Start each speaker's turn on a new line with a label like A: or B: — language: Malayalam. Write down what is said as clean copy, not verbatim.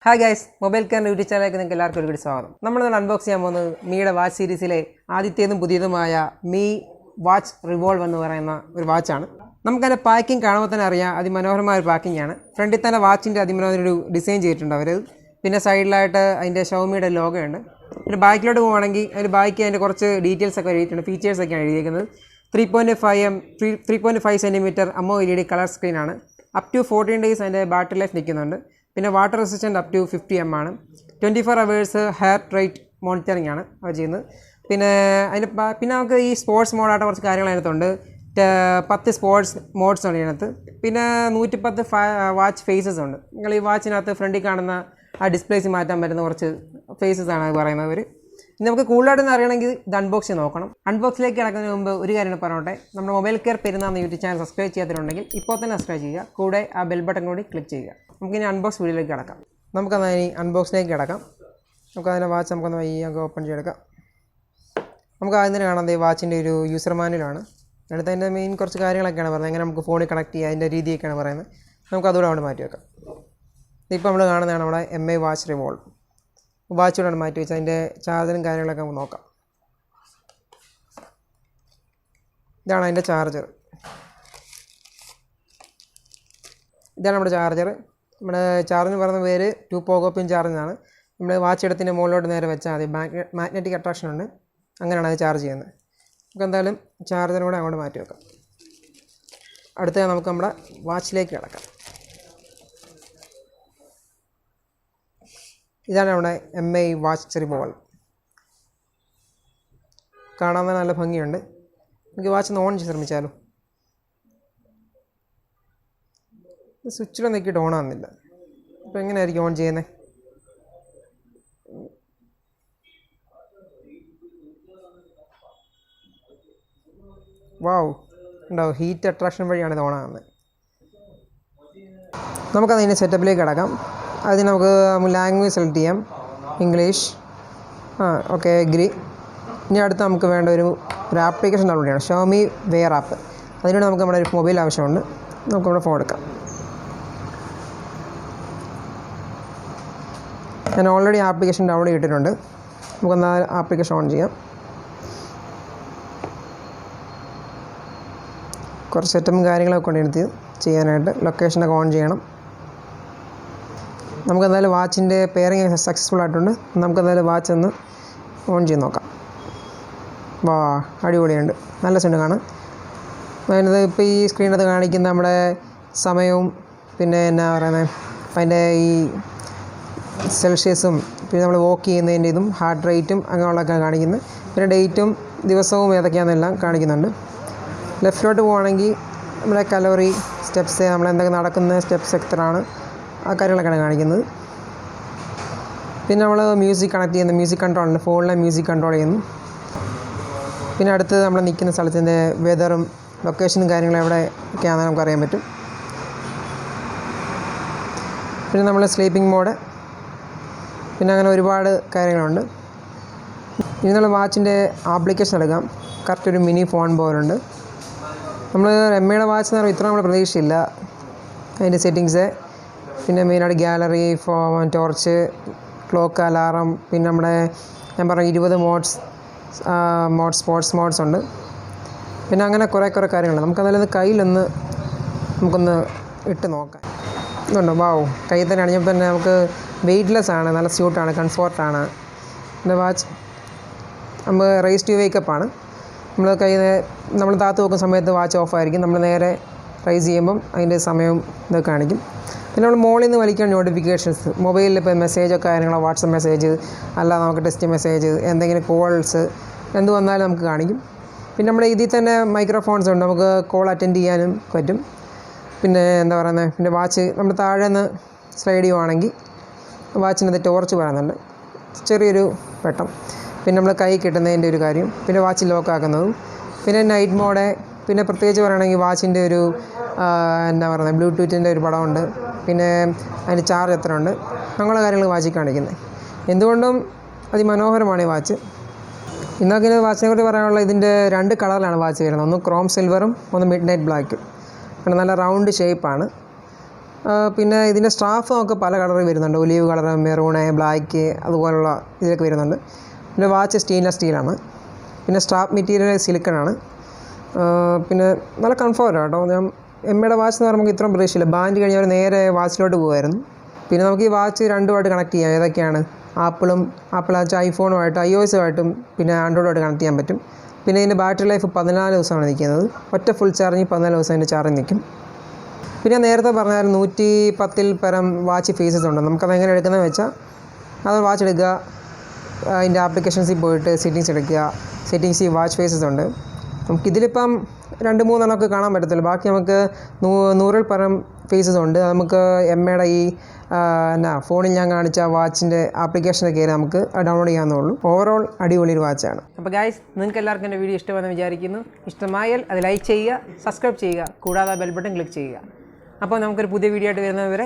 A: Hi guys, Mobile Can YouTube channel നിങ്ങൾക്ക് എല്ലാവർക്കും ഒരുപാട് സ്വാഗതം. നമ്മൾ ഇന്ന് അൺബോക്സ് ചെയ്യാൻ പോകുന്നത് മീയുടെ വാച്ച് സീരീസിലെ ആദ്യത്തേതും പുതിയതുമായ മീ വാച്ച് റിവോൾവ് എന്ന് പറയുന്ന ഒരു വാച്ചാണ്. നമുക്കതിൻ്റെ പാക്കിംഗ് കാണുമ്പോൾ തന്നെ അറിയാം, അതിമനോഹരമായ ഒരു പാക്കിംഗ് ആണ്. ഫ്രണ്ടിൽ തന്നെ വാച്ചിൻ്റെ അതിമനോഹര ഒരു ഡിസൈൻ ചെയ്തിട്ടുണ്ട് അവർ. പിന്നെ സൈഡിലായിട്ട് അതിൻ്റെ ഷവമിയുടെ ലോഗോ ഉണ്ട്. പിന്നെ ബാക്കിലോട്ട് പോകുകയാണെങ്കിൽ അതിൻ്റെ ബാക്കി അതിൻ്റെ കുറച്ച് ഡീറ്റെയിൽസ് ഒക്കെ എഴുതിയിട്ടുണ്ട്, ഫീച്ചേഴ്സൊക്കെയാണ് എഴുതിയിരിക്കുന്നത്. 3.5 സെൻറ്റിമീറ്റർ AMOLED കളർ സ്ക്രീനാണ്. അപ് ടു 14 days അതിൻ്റെ ബാറ്ററി ലൈഫ് നിൽക്കുന്നുണ്ട്. പിന്നെ water resistant up to 50 mAh ആണ്. 24 hours ഹാർട്ട് റേറ്റ് മോണിറ്ററിംഗ് ആണ് അവർ ചെയ്യുന്നത്. പിന്നെ പിന്നെ നമുക്ക് ഈ സ്പോർട്സ് മോഡായിട്ട് കുറച്ച് കാര്യങ്ങൾ അതിനകത്തുണ്ട്. 10 സ്പോർട്സ് മോഡ്സ് ഉണ്ട് ഇതിനകത്ത്. പിന്നെ 110 വാച്ച് ഫേസസ് ഉണ്ട്. നിങ്ങൾ ഈ വാച്ചിനകത്ത് ഫ്രണ്ടിൽ കാണുന്ന ആ ഡിസ്പ്ലേസ് മാറ്റാൻ പറ്റുന്ന കുറച്ച് ഫേസസ് ആണ് പറയുന്നവർ. ഇനി നമുക്ക് കൂടുതലായിട്ടൊന്ന് അറിയണമെങ്കിൽ ഇത് അൺബോക്സ് നോക്കണം. അൺബോക്സിലേക്ക് കിടക്കുന്നതിന് മുമ്പ് ഒരു കാര്യം പറഞ്ഞോട്ടെ, നമ്മുടെ മൊബൈൽ കെയർ പെരുന്ന യൂട്യൂബ് ചാനൽ സബ്സ്ക്രൈബ് ചെയ്യാത്തിട്ടുണ്ടെങ്കിൽ ഇപ്പോൾ തന്നെ സബ്സ്ക്രൈബ് ചെയ്യുക. കൂടെ ആ ബെൽ ബട്ടൺ കൂടി ക്ലിക്ക് ചെയ്യുക. നമുക്കിനി അൺബോക്സ് വീഡിയോയിലേക്ക് കിടക്കാം. നമുക്കത് ഇനി അൺബോക്സിലേക്ക് കിടക്കാം. നമുക്കതിനെ വാച്ച് നമുക്കൊന്ന് നമുക്ക് ഓപ്പൺ ചെയ്തെടുക്കാം. നമുക്ക് ആദ്യം തന്നെ കാണാം, ഈ വാച്ചിൻ്റെ ഒരു യൂസർ മാനുവലാണ്. അടുത്ത് അതിൻ്റെ മെയിൻ കുറച്ച് കാര്യങ്ങളൊക്കെയാണ് പറയുന്നത്, എങ്ങനെ നമുക്ക് ഫോണിൽ കണക്ട് ചെയ്യുക, അതിൻ്റെ രീതിയൊക്കെയാണ് പറയുന്നത്. നമുക്കതുകൂടെ അവിടെ മാറ്റി വെക്കാം. ഇപ്പോൾ നമ്മൾ കാണുന്നതാണ് നമ്മുടെ MI വാച്ച് റിവോൾവ്. വാച്ചുകൂടെ മാറ്റി വെച്ചാൽ അതിൻ്റെ ചാർജറും കാര്യങ്ങളൊക്കെ നമുക്ക് നോക്കാം. ഇതാണ് അതിൻ്റെ ചാർജർ. ഇതാണ് നമ്മുടെ ചാർജർ. നമ്മുടെ ചാർജർ പറയുന്ന പേര് 2 പോകോപ്പിൻ ചാർജറാണ്. നമ്മൾ വാച്ച് എടുത്തിൻ്റെ മുകളിലോട്ട് നേരെ വെച്ചാൽ മതി. മാഗ്നറ്റിക് അട്രാക്ഷൻ ഉണ്ട്, അങ്ങനെയാണ് അത് ചാർജ് ചെയ്യുന്നത്. നമുക്ക് എന്തായാലും ചാർജറും കൂടെ അങ്ങോട്ട് മാറ്റി വെക്കാം. അടുത്ത നമുക്ക് നമ്മുടെ വാച്ചിലേക്ക് കിടക്കാം. ഇതാണ് നമ്മുടെ MI വാച്ച് റിവോൾവ്. കാണാൻ നല്ല ഭംഗിയുണ്ട്. നമുക്ക് വാച്ച് ഒന്ന് ഓൺ ചെയ്ത് ശ്രമിച്ചാലോ. സ്വിച്ചിലൊന്നും നോക്കിയിട്ട് ഓൺ ആകുന്നില്ല. അപ്പോൾ എങ്ങനെയായിരിക്കും ഓൺ ചെയ്യുന്നത്? വാവ്, ഉണ്ടാവും, ഹീറ്റ് അട്രാക്ഷൻ വഴിയാണ് ഇത് ഓണാകുന്നത്. നമുക്കതിൻ്റെ സെറ്റപ്പിലേക്ക് കിടക്കാം. അതിന് നമുക്ക് ലാംഗ്വേജ് സെലക്ട് ചെയ്യാം, ഇംഗ്ലീഷ്. Okay, agree. ഇനി അടുത്ത് നമുക്ക് വേണ്ട ഒരു ആപ്ലിക്കേഷൻ ഡൗൺലോഡ് ചെയ്യണം, ഷവമി വെയർ ആപ്പ്. അതിനോട് നമുക്ക് നമ്മുടെ ഒരു മൊബൈൽ ആവശ്യമുണ്ട്. നമുക്ക് നമ്മുടെ ഫോൺ എടുക്കാം. ഞാൻ ഓൾറെഡി ആപ്ലിക്കേഷൻ ഡൗൺലോഡ് ചെയ്തിട്ടുണ്ട്. നമുക്കൊന്ന് ആപ്ലിക്കേഷൻ ഓൺ ചെയ്യാം. കുറച്ച് സെറ്റപ്പും കാര്യങ്ങളൊക്കെ കൊണ്ടെടുത്ത് ചെയ്യാനായിട്ട് ലൊക്കേഷനൊക്കെ ഓൺ ചെയ്യണം. നമുക്കെന്തായാലും വാച്ചിൻ്റെ പെയറിങ് സക്സസ്ഫുൾ ആയിട്ടുണ്ട്. നമുക്കെന്തായാലും വാച്ച് ഒന്ന് ഓൺ ചെയ്ത് നോക്കാം. വാ, അടിപൊളിയുണ്ട്, നല്ല സൗണ്ട് കാണാം. അതിനകത്ത് ഇപ്പോൾ ഈ സ്ക്രീനകത്ത് കാണിക്കുന്ന നമ്മുടെ സമയവും പിന്നെ എന്നാ പറയുന്നത്, അതിൻ്റെ ഈ സെൽഷ്യസും പിന്നെ നമ്മൾ വോക്ക് ചെയ്യുന്നതിൻ്റെ ഇതും ഹാർട്ട് റേറ്റും അങ്ങനെയുള്ളതൊക്കെ കാണിക്കുന്നത്. പിന്നെ ഡേറ്റും ദിവസവും ഏതൊക്കെയാണെന്നെല്ലാം കാണിക്കുന്നുണ്ട്. ലെഫ്റ്റിലോട്ട് പോവുകയാണെങ്കിൽ നമ്മുടെ കലോറി, സ്റ്റെപ്സ്, നമ്മളെന്തൊക്കെ നടക്കുന്ന സ്റ്റെപ്സ് എത്രയാണ്, ആ കാര്യങ്ങളൊക്കെയാണ് കാണിക്കുന്നത്. പിന്നെ നമ്മൾ മ്യൂസിക് കണക്ട് ചെയ്യുന്ന മ്യൂസിക് കൺട്രോളുണ്ട്, ഫോണിലെ മ്യൂസിക് കൺട്രോൾ ചെയ്യുന്നു. പിന്നെ അടുത്ത് നമ്മൾ നിൽക്കുന്ന സ്ഥലത്തിൻ്റെ വെതറും ലൊക്കേഷനും കാര്യങ്ങളും എവിടെയൊക്കെയാണെന്ന് നമുക്കറിയാൻ പറ്റും. പിന്നെ നമ്മൾ സ്ലീപ്പിംഗ് മോഡ്, പിന്നെ അങ്ങനെ ഒരുപാട് കാര്യങ്ങളുണ്ട്. ഇനി നമ്മൾ വാച്ചിൻ്റെ ആപ്ലിക്കേഷൻ എടുക്കാം. കറക്റ്റ് ഒരു മിനി ഫോൺ പോലുണ്ട്. നമ്മൾ MIയുടെ വാച്ച് എന്ന് പറയുമ്പോൾ ഇത്ര നമ്മൾ പ്രതീക്ഷയില്ല. അതിൻ്റെ സെറ്റിങ്സ്, പിന്നെ മെയിനായിട്ട് ഗാലറി, ടോർച്ച്, ക്ലോക്ക്, അലാറം, പിന്നെ നമ്മുടെ ഞാൻ പറഞ്ഞ 20 സ്പോർട്സ് മോഡ്സ് ഉണ്ട്. പിന്നെ അങ്ങനെ കുറേ കാര്യങ്ങളുണ്ട്. നമുക്കതിലൊന്ന് കയ്യിലൊന്ന് നമുക്കൊന്ന് ഇട്ട് നോക്കാം. ഇതുണ്ടോ, വാവ്, കയ്യിൽ തന്നെ അണിഞ്ഞപ്പോൾ തന്നെ നമുക്ക് വെയ്റ്റ്ലെസ് ആണ്, നല്ല സ്യൂട്ടാണ്, കംഫോർട്ടാണ്. പിന്നെ വാച്ച് നമ്മൾ റൈസ് ടു വേക്കപ്പാണ്. നമ്മൾ നമ്മൾ താത്ത് നോക്കുന്ന സമയത്ത് വാച്ച് ഓഫായിരിക്കും. നമ്മൾ നേരെ റൈസ് ചെയ്യുമ്പം അതിൻ്റെ സമയവും ഇതൊക്കെ കാണിക്കും. പിന്നെ നമ്മൾ മുകളിൽ നിന്ന് വലിക്കുന്ന നോട്ടിഫിക്കേഷൻസ്, മൊബൈലിൽ ഇപ്പോൾ മെസ്സേജൊക്കെ കാര്യങ്ങളോ, വാട്സപ്പ് മെസ്സേജ് അല്ല, നമുക്ക് ടെക്സ്റ്റ് മെസ്സേജ്, എന്തെങ്കിലും കോൾസ് എന്ത് വന്നാലും നമുക്ക് കാണിക്കും. പിന്നെ നമ്മുടെ ഇതിൽ തന്നെ മൈക്രോഫോൺസ് ഉണ്ട്, നമുക്ക് കോൾ അറ്റൻഡ് ചെയ്യാനും പറ്റും. പിന്നെ എന്താ പറയുന്നത്, പിന്നെ വാച്ച് നമ്മൾ താഴെ നിന്ന് സ്ലൈഡ് ചെയ്യുവാണെങ്കിൽ വാച്ചിനകത്ത് ടോർച്ച് പറയുന്നുണ്ട്, ചെറിയൊരു വെട്ടം. പിന്നെ നമ്മൾ കൈ കിട്ടുന്നതിൻ്റെ ഒരു കാര്യം, പിന്നെ വാച്ച് ലോക്കാക്കുന്നതും, പിന്നെ നൈറ്റ് മോഡ്. പിന്നെ പ്രത്യേകിച്ച് പറയുകയാണെങ്കിൽ വാച്ചിൻ്റെ ഒരു എന്താ പറയുന്നത്, ബ്ലൂടൂത്തിൻ്റെ ഒരു പടമുണ്ട്. പിന്നെ അതിന് ചാർജ് എത്ര ഉണ്ട്, അങ്ങനെയുള്ള കാര്യങ്ങൾ വാച്ചിൽ കാണിക്കുന്നത്. എന്തുകൊണ്ടും അതിമനോഹരമാണ് ഈ വാച്ച്. ഇന്നൊക്കെ വാച്ചിനെ കുറിച്ച് പറയാനുള്ള, ഇതിൻ്റെ 2 കളറിലാണ് വാച്ച് വരുന്നത്. ഒന്ന് ക്രോം സിൽവറും ഒന്ന് മിഡ് നൈറ്റ് ബ്ലാക്കും. പിന്നെ നല്ല റൗണ്ട് ഷേപ്പാണ്. പിന്നെ ഇതിൻ്റെ സ്ട്രാഫ് നമുക്ക് പല കളറിൽ വരുന്നുണ്ട്. ഒലീവ് കളർ, മെറൂണ്, ബ്ലാക്ക് അതുപോലുള്ള ഇതിലൊക്കെ വരുന്നുണ്ട്. പിന്നെ വാച്ച് സ്റ്റെയിൻലെസ് സ്റ്റീലാണ്. പിന്നെ സ്ട്രാപ്പ് മെറ്റീരിയൽ സിലിക്കണാണ്. പിന്നെ നല്ല കംഫർട്ടാണ് കേട്ടോ. ഞാൻ എമ്മയുടെ വാച്ച് എന്ന് പറയുമ്പോൾ ഇത്രയും പ്രതീക്ഷയില്ല. ബാൻഡ് കഴിഞ്ഞാൽ നേരെ വാച്ചിലോട്ട് പോകുമായിരുന്നു. പിന്നെ നമുക്ക് ഈ വാച്ച് രണ്ടുമായിട്ട് കണക്ട് ചെയ്യാം. ഏതൊക്കെയാണ്? ആപ്പിൾ വാച്ച് ഐഫോണുമായിട്ട്, iOS-ആയിട്ടും പിന്നെ ആൻഡ്രോയിഡുമായിട്ട് കണക്ട് ചെയ്യാൻ പറ്റും. പിന്നെ ഇതിൻ്റെ ബാറ്ററി ലൈഫ് 14 ദിവസമാണ് നിൽക്കുന്നത്. ഒറ്റ ഫുൾ ചാർജിങ് 14 ദിവസം അതിൻ്റെ ചാർജ് നിൽക്കും. പിന്നെ നേരത്തെ പറഞ്ഞാൽ 110-ൽ പരം വാച്ച് ഫേസസ് ഉണ്ട്. നമുക്കത് എങ്ങനെ എടുക്കുന്നതെന്ന് വെച്ചാൽ അത് വാച്ച് എടുക്കുക, അതിൻ്റെ ആപ്ലിക്കേഷൻസിൽ പോയിട്ട് സെറ്റിങ്സ് എടുക്കുക. സെറ്റിങ്സിൽ വാച്ച് ഫേസസ് ഉണ്ട്. നമുക്കിതിലിപ്പം 2-3 കാണാൻ പറ്റത്തില്ല. ബാക്കി നമുക്ക് 100-ൽ പരം ഫേസസ് ഉണ്ട്. നമുക്ക് എമ്മയുടെ ഈ ഫോണിൽ ഞാൻ കാണിച്ച വാച്ചിൻ്റെ ആപ്ലിക്കേഷനിൽ കയറി നമുക്ക് ഡൗൺലോഡ് ചെയ്യാവുന്നതുള്ളൂ. ഓവറോൾ അടിപൊളി ഒരു വാച്ചാണ്. അപ്പോൾ ഗൈസ്, നിങ്ങൾക്ക് എല്ലാവർക്കും എൻ്റെ വീഡിയോ ഇഷ്ടമാണെന്ന് വിചാരിക്കുന്നു. ഇഷ്ടമായാൽ അത് ലൈക്ക് ചെയ്യുക, സബ്സ്ക്രൈബ് ചെയ്യുക, കൂടാതെ ബെൽ ബട്ടൺ ക്ലിക്ക് ചെയ്യുക. അപ്പോൾ നമുക്കൊരു പുതിയ വീഡിയോ ആയിട്ട് വരുന്നതുവരെ